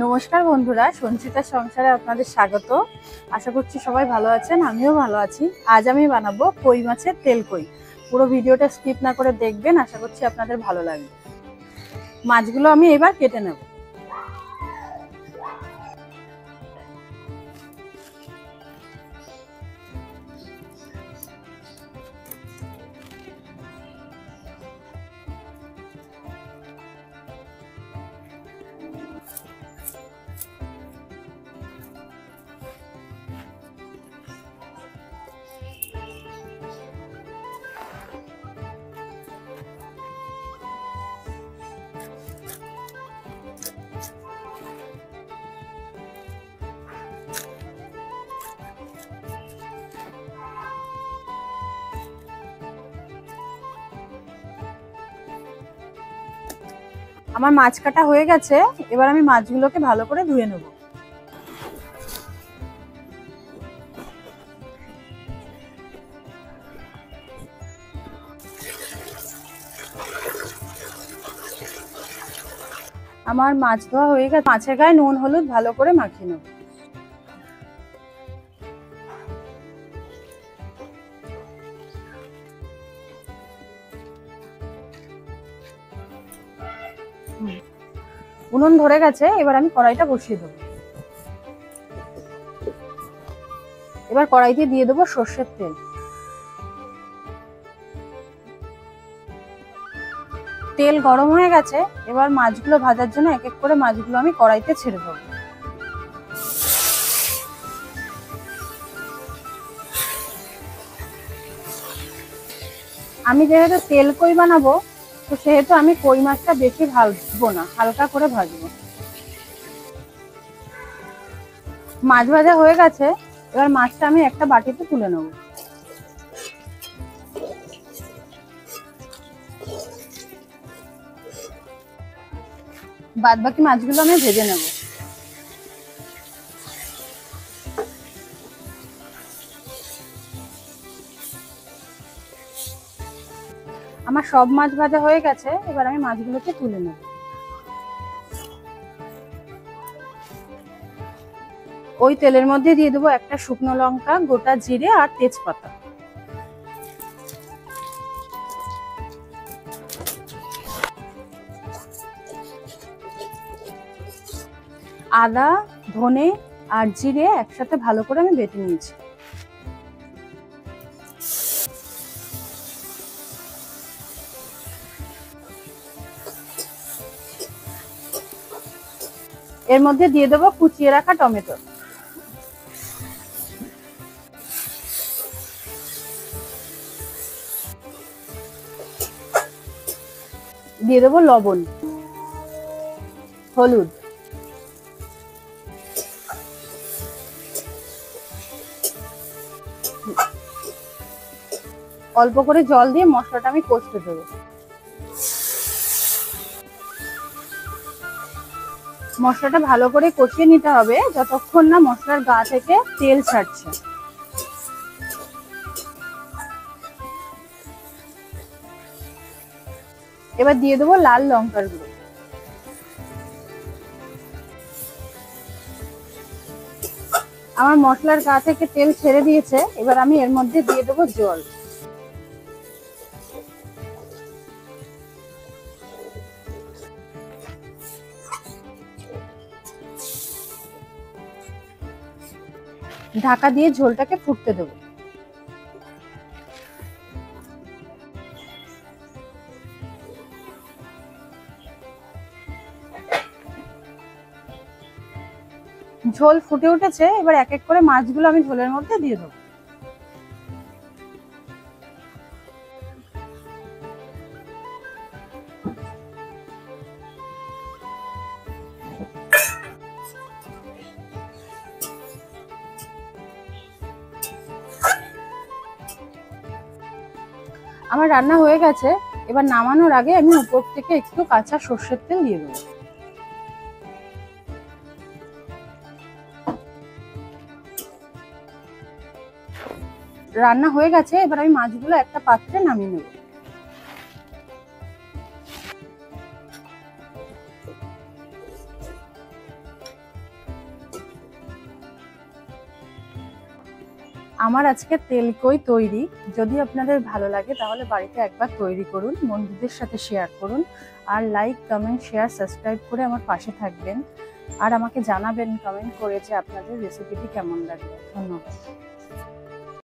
নমস্কার বন্ধুরা, সঞ্চিতার সংসারে আপনাদের স্বাগত। আশা করছি সবাই ভালো আছেন, আমিও ভালো আছি। আজ আমি বানাবো কই মাছের তেল কই। পুরো ভিডিওটা স্কিপ না করে দেখবেন, আশা করছি আপনাদের ভালো লাগবে। মাছগুলো আমি এবার কেটে নেব। আমার মাছ কাটা হয়ে গেছে, এবার আমি মাছগুলোকে ভালো করে ধুয়ে নেব। আমার মাছ ধোয়া হয়ে গেছে, মাছের গায়ে নুন হলুদ ভালো করে মাখিয়ে নেব। উনুন ধরে গেছে, এবার আমি কড়াইটা বসিয়ে দেবো। এবার কড়াইতে দিয়ে দেবো সর্ষের তেল। তেল গরম হয়ে গেছে, এবার মাছগুলো ভাজার জন্য এক এক করে মাছগুলো আমি কড়াইতে ছেড়ে দেবো। আমি যেহেতু তেল কই বানাবো, তো সেহেতু আমি কই মাছটা বেশি ভাজবো না, হালকা করে ভাজবো। মাছ ভাজা হয়ে গেছে, এবার মাছটা আমি একটা বাটিতে তুলে নেব। বাদ বাকি মাছগুলো আমি ভেজে নেব। আমার সব মাছ ভাজা হয়ে গেছে, এবার আমি মাছগুলোকে তুলে নেব। ওই তেলের মধ্যে দিয়ে দেবো একটা শুকনো লঙ্কা, গোটা জিরে আর তেজপাতা। আদা, ধনে আর জিরে একসাথে ভালো করে আমি বেটে নিয়েছি। এর মধ্যে দিয়ে দেবো কুচিয়ে রাখা টমেটো। দিয়ে দেবো লবণ, হলুদ, অল্প করে জল দিয়ে মশলাটা আমি কষতে দেবো। মশলাটা ভালো করে কষিয়ে নিতে হবে যতক্ষণ না মশলার গা থেকে তেল ছাড়ছে। এবার দিয়ে দেবো লাল লঙ্কার গুঁড়ো। আমার মশলার গা থেকে তেল ছেড়ে দিয়েছে, এবার আমি এর মধ্যে দিয়ে দেবো জল। ঢাকা দিয়ে ঝোলটাকে ফুটতে দেবো। ঝোল ফুটে উঠেছে, এবার এক এক করে মাছগুলো আমি ঝোলের মধ্যে দিয়ে দেবো। আমার রান্না হয়ে গেছে, এবার নামানোর আগে আমি উপর থেকে একটু কাঁচা সর্ষের তেল দিয়ে দেবো। রান্না হয়ে গেছে, এবার আমি মাছগুলো একটা পাত্রে নামিয়ে নেব। আমার আজকে তেলকই তৈরি। যদি আপনাদের ভালো লাগে তাহলে বাড়িতে একবার তৈরি করুন, বন্ধুদের সাথে শেয়ার করুন, আর লাইক, কমেন্ট, শেয়ার, সাবস্ক্রাইব করে আমার পাশে থাকবেন। আর আমাকে জানাবেন কমেন্ট করে যে আপনাদের রেসিপিটি কেমন লাগলো। ধন্যবাদ।